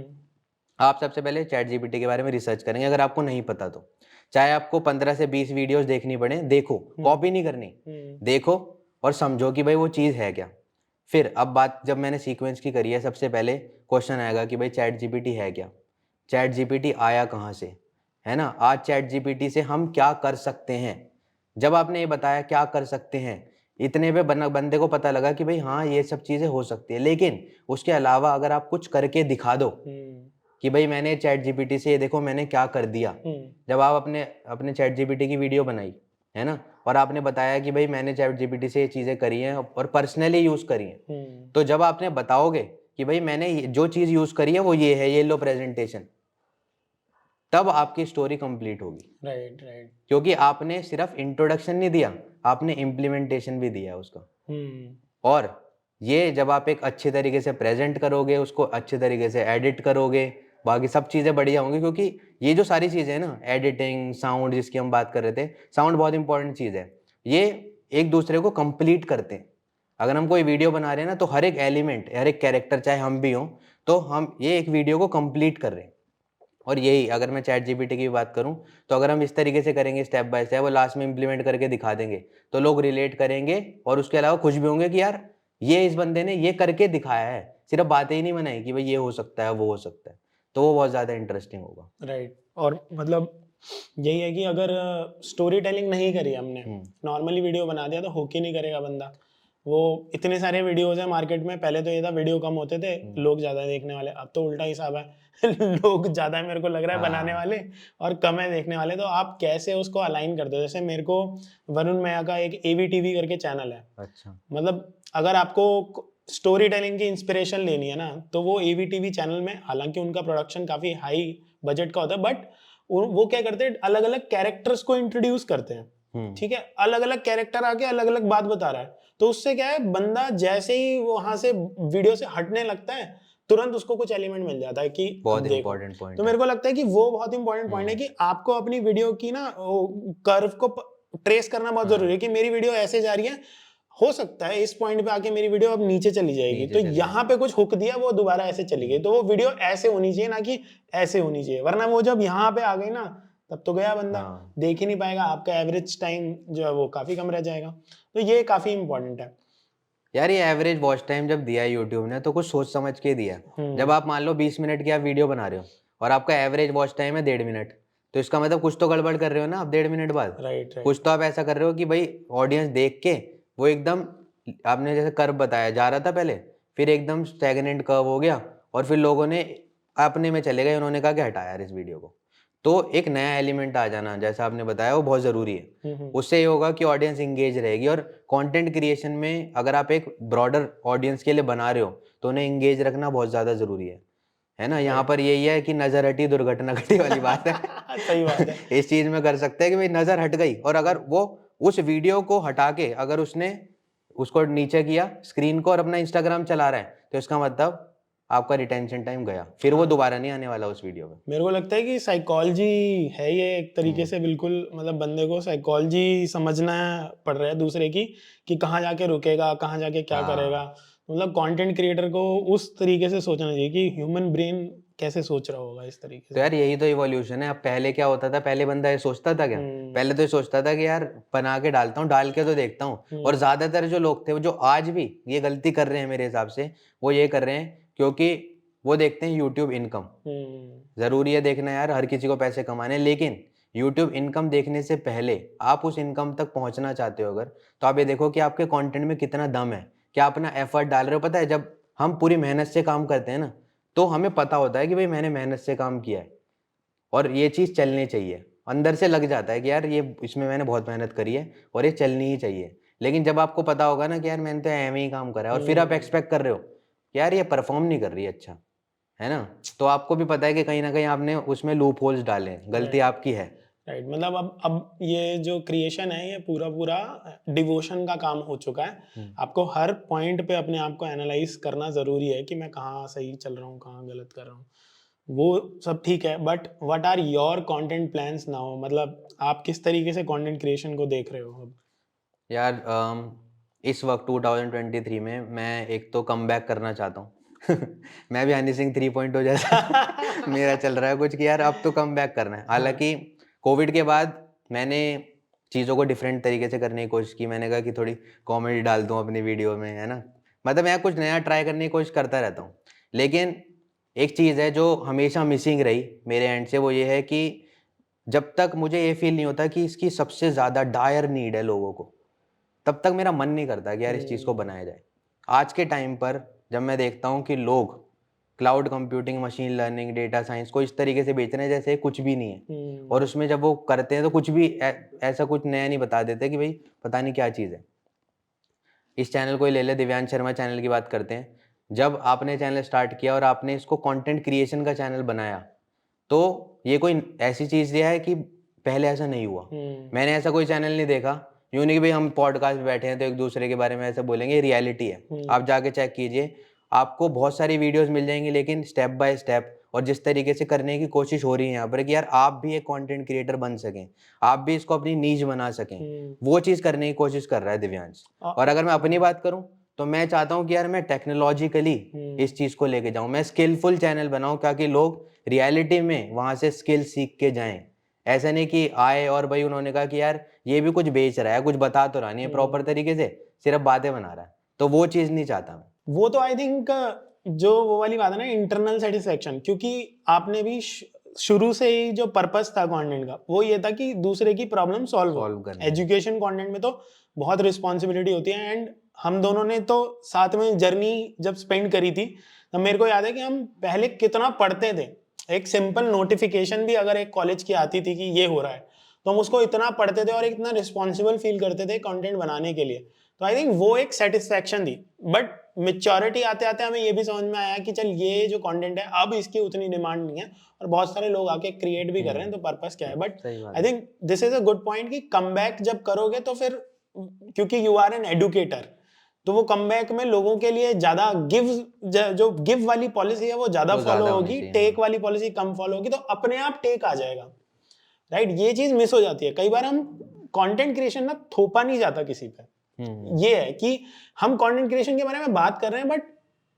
आप सबसे पहले चैट जीपीटी के बारे में रिसर्च करेंगे अगर आपको नहीं पता तो। चाहे आपको 15 से 20 वीडियोस देखनी पड़े, देखो, कॉपी नहीं करनी, देखो और समझो कि भाई वो चीज़ है क्या। फिर अब बात जब मैंने सीक्वेंस की करी है, सबसे पहले क्वेश्चन आएगा कि भाई चैट जीपीटी है क्या, चैट जीपीटी आया कहाँ से, है ना। आज चैट जीपीटी से हम क्या कर सकते हैं। जब आपने ये बताया क्या कर सकते हैं, इतने पे बंदे को पता लगा कि भाई हाँ ये सब चीज़ें हो सकती है। लेकिन उसके अलावा अगर आप कुछ करके दिखा दो कि भाई मैंने चैट जीपीटी से ये देखो मैंने क्या कर दिया। जब आप अपने चैट जीपीटी की वीडियो बनाई है ना, और आपने बताया कि भाई मैंने चैट जीपीटी से ये चीज़ें करी हैं और पर्सनली यूज़ करी हैं, तो जब आपने बताओगे कि भाई मैंने जो चीज़ यूज़ करी है वो ये है, ये लो प्रेजेंटेशन, तब आपकी स्टोरी कंप्लीट होगी। Right right. क्योंकि आपने सिर्फ इंट्रोडक्शन नहीं दिया, आपने इम्प्लीमेंटेशन भी दिया उसका। और ये जब आप एक अच्छे तरीके से प्रेजेंट करोगे, उसको अच्छे तरीके से एडिट करोगे, बाकी सब चीज़ें बढ़िया होंगी। क्योंकि ये जो सारी चीज़ें हैं ना, एडिटिंग, साउंड जिसकी हम बात कर रहे थे, साउंड बहुत इंपॉर्टेंट चीज़ है, ये एक दूसरे को कंप्लीट करते हैं। अगर हम कोई वीडियो बना रहे हैं ना, तो हर एक एलिमेंट, हर एक कैरेक्टर, चाहे हम भी हों, तो हम ये एक वीडियो को कंप्लीट कर रहे हैं। और यही अगर मैं चैट जीपीटी की बात करूं, तो अगर हम इस तरीके से करेंगे स्टेप बाय स्टेप, वो लास्ट में इंप्लीमेंट करके दिखा देंगे, तो लोग रिलेट करेंगे और उसके अलावा खुश भी होंगे कि यार ये इस बंदे ने ये करके दिखाया है, सिर्फ बातें ही नहीं बनाई कि भाई ये हो सकता है, वो हो सकता है। तो वो बहुत ज़्यादा इंटरेस्टिंग होगा। राइट। और मतलब यही है कि अगर स्टोरी टेलिंग नहीं करी हमने, नॉर्मली वीडियो बना दिया, तो होके नहीं करेगा बंदा। वो इतने सारे वीडियोस हैं मार्केट में, पहले तो ये था वीडियो कम होते थे, लोग ज़्यादा देखने वाले, अब तो उल्टा हिसाब है लोग ज़्यादा है मेरे को लग रहा है बनाने वाले, और कम है देखने वाले। तो आप कैसे उसको अलाइन करते हो? जैसे मेरे को वरुण मैया का एक AVTV करके चैनल है। अच्छा। मतलब अगर आपको स्टोरी टेलिंग की इंस्पिरेशन लेनी है ना, तो वो AVTV चैनल में, हालांकि उनका प्रोडक्शन काफ़ी हाई बजट का होता है, बट वो क्या करते हैं, अलग अलग कैरेक्टर्स को इंट्रोड्यूस करते हैं। ठीक है, अलग अलग कैरेक्टर आके अलग अलग बात बता रहा है, तो उससे क्या है, बंदा जैसे ही वहां से वीडियो से हटने लगता है, तुरंत उसको कुछ एलिमेंट मिल जाता है कि बहुत देखो। इंपॉर्टेंट पॉइंट तो मेरे को लगता है कि वो बहुत इंपॉर्टेंट पॉइंट है कि आपको अपनी वीडियो की ना कर्व को ट्रेस करना बहुत जरूरी है, कि मेरी वीडियो ऐसे जा रही है, हो सकता है इस पॉइंट पे आके मेरी वीडियो अब नीचे चली जाएगी, तो यहाँ पे कुछ हुक दिया, वो दोबारा ऐसे चली गई, तो वो वीडियो ऐसे होनी चाहिए, ना कि ऐसे होनी चाहिए। वरना वो जब यहाँ पे आ गई ना, तब तो गया बंदा, देख ही नहीं पाएगा, आपका एवरेज टाइम जो है वो काफी कम रह जाएगा। तो ये काफी इंपॉर्टेंट है यार। ये एवरेज वॉच टाइम जब दिया है यूट्यूब ने, तो कुछ सोच समझ के दिया। जब आप मान लो 20 मिनट की आप वीडियो बना रहे हो और आपका एवरेज वॉच टाइम है 1.5 मिनट, तो इसका मतलब कुछ तो गड़बड़ कर रहे हो ना आप 1.5 मिनट बाद। राइट। कुछ तो आप ऐसा कर रहे हो कि भाई ऑडियंस देख के वो एकदम, आपने जैसे कर्व बताया, जा रहा था पहले, फिर एकदम स्टैग्नेंट कर्व हो गया, और फिर लोगों ने अपने में चले गए, उन्होंने कहा कि हटा यार इस वीडियो को। तो एक नया एलिमेंट आ जाना, जैसा आपने बताया, वो बहुत ज़रूरी है। उससे ये होगा कि ऑडियंस इंगेज रहेगी। और कंटेंट क्रिएशन में अगर आप एक ब्रॉडर ऑडियंस के लिए बना रहे हो, तो उन्हें इंगेज रखना बहुत ज़्यादा ज़रूरी है ना। यहाँ पर यही है कि नज़र हटी दुर्घटना घटी वाली बात है सही बात है। इस चीज़ में कर सकते हैं कि भाई नज़र हट गई, और अगर वो उस वीडियो को हटा के अगर उसने उसको नीचे किया स्क्रीन को और अपना इंस्टाग्राम चला रहा है, तो इसका मतलब आपका रिटेंशन टाइम गया, फिर वो दोबारा नहीं आने वाला उस वीडियो में। मेरे को लगता है कि साइकोलॉजी है ये एक तरीके से, बिल्कुल मतलब बंदे को साइकोलॉजी समझना पड़ रहा है दूसरे की, कि कहाँ जाके रुकेगा, कहाँ जाके क्या करेगा। मतलब कंटेंट क्रिएटर को उस तरीके से सोचना चाहिए कि ह्यूमन ब्रेन कैसे सोच रहा होगा इस तरीके से। तो यार यही तो इवोल्यूशन है। अब पहले क्या होता था, पहले बंदा ये सोचता था क्या, पहले तो ये सोचता था कि यार बना के डालता हूँ, डाल के तो देखता हूँ। और ज्यादातर जो लोग थे, वो जो आज भी ये गलती कर रहे हैं मेरे हिसाब से, वो ये कर रहे हैं क्योंकि वो देखते हैं यूट्यूब इनकम। जरूरी है देखना यार, हर किसी को पैसे कमाने, लेकिन यूट्यूब इनकम देखने से पहले आप उस इनकम तक पहुंचना चाहते हो अगर, तो आप ये देखो कि आपके कंटेंट में कितना दम है, क्या अपना एफर्ट डाल रहे हो। पता है, जब हम पूरी मेहनत से काम करते हैं ना, तो हमें पता होता है कि भाई मैंने मेहनत से काम किया है और ये चीज़ चलनी चाहिए। अंदर से लग जाता है कि यार ये इसमें मैंने बहुत मेहनत करी है और ये चलनी ही चाहिए। लेकिन जब आपको पता होगा ना कि यार मैंने तो एम ही काम करा है, और फिर आप एक्सपेक्ट कर रहे हो कि यार ये परफॉर्म नहीं कर रही अच्छा, है ना, तो आपको भी पता है कि कहीं ना कहीं आपने उसमें लूप होल्स डाले हैं, गलती आपकी है। राइट। मतलब अब ये जो क्रिएशन है, ये पूरा पूरा डिवोशन का काम हो चुका है। आपको हर पॉइंट पे अपने आप को एनालाइज करना जरूरी है कि मैं कहाँ सही चल रहा हूँ, कहाँ गलत कर रहा हूँ। वो सब ठीक है, but what are your content plans now? मतलब आप किस तरीके से कंटेंट क्रिएशन को देख रहे हो अब? यार इस वक्त 2023 में मैं एक तो कम बैक करना चाहता हूँ मैं भी हनी सिंह 3.0 जैसा मेरा चल रहा है कुछ कि यार अब तो कम बैक करना है। हालांकि कोविड के बाद मैंने चीज़ों को डिफरेंट तरीके से करने की कोशिश की। मैंने कहा कि थोड़ी कॉमेडी डाल दूँ अपनी वीडियो में, है ना, मतलब मैं कुछ नया ट्राई करने की कोशिश करता रहता हूँ। लेकिन एक चीज़ है जो हमेशा मिसिंग रही मेरे एंड से, वो ये है कि जब तक मुझे ये फील नहीं होता कि इसकी सबसे ज़्यादा डायर नीड है लोगों को, तब तक मेरा मन नहीं करता कि यार इस चीज़ को बनाया जाए। आज के टाइम पर जब मैं देखता हूँ कि लोग cloud computing, machine learning, data science को इस तरीके से बेच रहे हैं जैसे कुछ भी नहीं है, और उसमें जब वो करते हैं तो कुछ भी ऐसा कुछ नया नहीं बता देते कि भाई पता नहीं क्या चीज़ है। इस चैनल को ही ले ले, दिव्यांश शर्मा चैनल की बात करते हैं। जब आपने चैनल स्टार्ट किया और आपने इसको कंटेंट क्रिएशन का चैनल बनाया, तो ये कोई ऐसी चीज़ है कि पहले ऐसा नहीं हुआ। मैंने ऐसा कोई चैनल नहीं देखा, यूँ नहीं कि भाई हम पॉडकास्ट पे बैठे हैं तो एक दूसरे के बारे में ऐसा बोलेंगे, रियलिटी है। आप जाके चेक कीजिए, आपको बहुत सारी वीडियोस मिल जाएंगी, लेकिन स्टेप बाय स्टेप और जिस तरीके से करने की कोशिश हो रही है यहाँ पर कि यार आप भी एक कंटेंट क्रिएटर बन सकें, आप भी इसको अपनी नीश बना सकें, वो चीज़ करने की कोशिश कर रहा है दिव्यांश। और अगर मैं अपनी बात करूँ तो मैं चाहता हूँ कि यार मैं टेक्नोलॉजिकली इस चीज़ को लेके जाऊँ, मैं स्किलफुल चैनल बनाऊँ ताकि लोग रियलिटी में वहाँ से स्किल सीख के जाएं। ऐसा नहीं कि आए और भाई उन्होंने कहा कि यार ये भी कुछ बेच रहा है, कुछ बता तो रहा नहीं है प्रॉपर तरीके से, सिर्फ बातें बना रहा है, तो वो चीज़ नहीं चाहता मैं। वो तो आई थिंक जो वो वाली बात है ना, इंटरनल सेटिस्फेक्शन, क्योंकि आपने भी शुरू से ही जो पर्पस था कंटेंट का वो ये था कि दूसरे की प्रॉब्लम सॉल्व करना। एजुकेशन कंटेंट में तो बहुत रिस्पॉन्सिबिलिटी होती है, एंड हम दोनों ने तो साथ में जर्नी जब स्पेंड करी थी, तो मेरे को याद है कि हम पहले कितना पढ़ते थे। एक सिंपल नोटिफिकेशन भी अगर एक कॉलेज की आती थी कि ये हो रहा है, तो हम उसको इतना पढ़ते थे और इतना रिस्पॉन्सिबल फील करते थे कंटेंट बनाने के लिए। तो आई थिंक वो एक सेटिस्फैक्शन थी। बट मेच्योरिटी आते आते हमें ये भी समझ में आया कि चल ये जो कंटेंट है अब इसकी उतनी डिमांड नहीं है और बहुत सारे लोग आके क्रिएट भी कर रहे हैं, तो पर्पस क्या है। But I think this is a good point कि कमबैक जब करोगे तो फिर, क्योंकि यू आर एन एडुकेटर, तो वो कमबैक में लोगों के लिए ज्यादा जो गिव वाली पॉलिसी है वो ज्यादा फॉलो होगी, टेक वाली पॉलिसी कम फॉलो होगी, तो अपने आप टेक आ जाएगा। राइट, ये चीज मिस हो जाती है कई बार। हम कंटेंट क्रिएशन ना थोपा नहीं जाता किसी पे। ये है कि हम कंटेंट क्रिएशन के बारे में बात कर रहे हैं, बट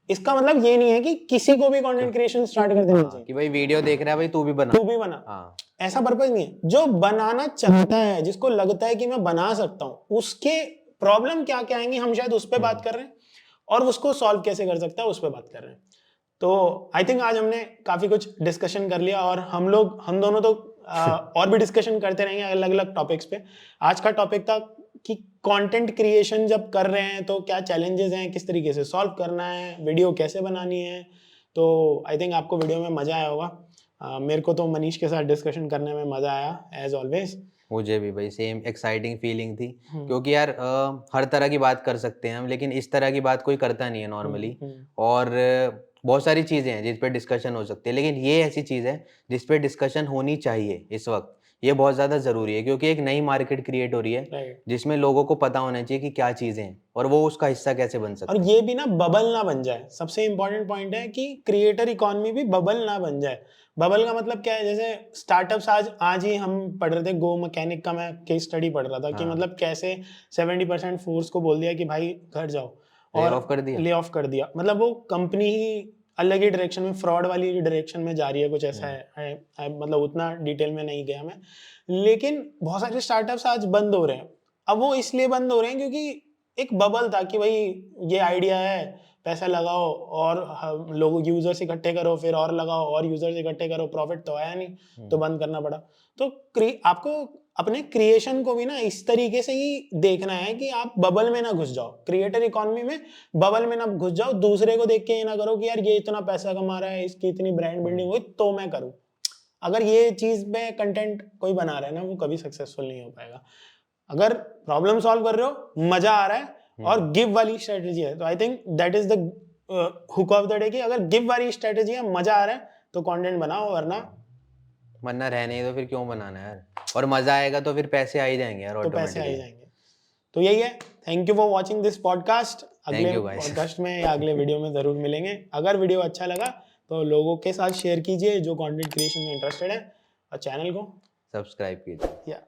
इसका मतलब ये नहीं है कि किसी को भी कंटेंट क्रिएशन स्टार्ट कर देना चाहिए कि भाई वीडियो देख रहा है भाई तू भी बना। ऐसा पर्पस नहीं है। जो बनाना चाहता है, जिसको लगता है कि मैं बना सकता हूं, उसके प्रॉब्लम क्या क्या आएंगी हम शायद उस पर बात कर रहे हैं, और उसको सॉल्व कैसे कर सकता है उस पर बात कर रहे हैं। तो आई थिंक आज हमने काफी कुछ डिस्कशन कर लिया, और हम दोनों तो और भी डिस्कशन करते रहेंगे अलग अलग टॉपिक्स पे। आज का टॉपिक था कि कंटेंट क्रिएशन जब कर रहे हैं तो क्या चैलेंजेस हैं, किस तरीके से सॉल्व करना है, वीडियो कैसे बनानी है। तो आई थिंक आपको वीडियो में मजा आया होगा। मेरे को तो मनीष के साथ डिस्कशन करने में मजा आया एज ऑलवेज। मुझे भी भाई सेम एक्साइटिंग फीलिंग थी, क्योंकि यार हर तरह की बात कर सकते हैं हम, लेकिन इस तरह की बात कोई करता नहीं है नॉर्मली। और बहुत सारी चीज़ें हैं जिस पे डिस्कशन हो सकती है, लेकिन ये ऐसी चीज़ है जिस पे डिस्कशन होनी चाहिए इस वक्त। ये बहुत ज़्यादा ज़रूरी है, क्योंकि एक नई मार्केट क्रिएट हो रही है जिसमें लोगों को पता होना चाहिए कि क्या चीज़ें हैं और वो उसका हिस्सा कैसे बन सकता है। और ये भी ना बबल ना बन जाए। सबसे इंपॉर्टेंट पॉइंट है कि क्रिएटर इकोनॉमी भी बबल ना बन जाए। बबल का मतलब क्या है, जैसे स्टार्टअप्स आज ही हम पढ़ रहे थे, गो मैकेनिक का मैं केस स्टडी पढ़ रहा था कि मतलब कैसे 70% फोर्स को बोल दिया कि भाई घर जाओ, और ले ऑफ कर दिया। मतलब वो कंपनी ही अलग ही डायरेक्शन में, फ्रॉड वाली डायरेक्शन में जा रही है, कुछ ऐसा है। मतलब उतना डिटेल में नहीं गया मैं, लेकिन बहुत सारे स्टार्टअप्स आज बंद हो रहे हैं। अब वो इसलिए बंद हो रहे हैं क्योंकि एक बबल था कि भाई ये आइडिया है, पैसा लगाओ और लोगों यूजर्स इकट्ठे करो, फिर और लगाओ और यूजर्स इकट्ठे करो, प्रॉफिट तो आया नहीं, तो बंद करना पड़ा। तो आपको अपने क्रिएशन को भी ना इस तरीके से ही देखना है कि आप बबल में ना घुस जाओ, क्रिएटर इकोनॉमी में बबल में ना घुस जाओ। दूसरे को देख के ये ना करो कि यार ये इतना पैसा कमा रहा है, इसकी इतनी ब्रांड बिल्डिंग हुई तो मैं करूं। अगर ये चीज में कंटेंट कोई बना रहा है ना, वो कभी सक्सेसफुल नहीं हो पाएगा। अगर प्रॉब्लम सॉल्व कर रहे हो, मजा आ रहा है और गिव वाली स्ट्रेटेजी है, तो I think that is the hook of the day कि अगर गिव वाली स्ट्रेटेजी है, मजा आ रहा है, तो कंटेंट बनाओ, वरना रह नहीं तो फिर क्यों बनाना है यार। और मजा आएगा तो फिर पैसे आ ही जाएंगे यार, तो पैसे आ ही जाएंगे। तो यही है। Thank you for watching this podcast. अगले पॉडकास्ट में या अगले वीडियो में जरूर मिलेंगे। अगर वीडियो अच्छा लगा तो लोगों के साथ शेयर कीजिए जो कंटेंट क्रिएशन में इंटरेस्टेड है, और चैनल को सब्सक्राइब कीजिए। या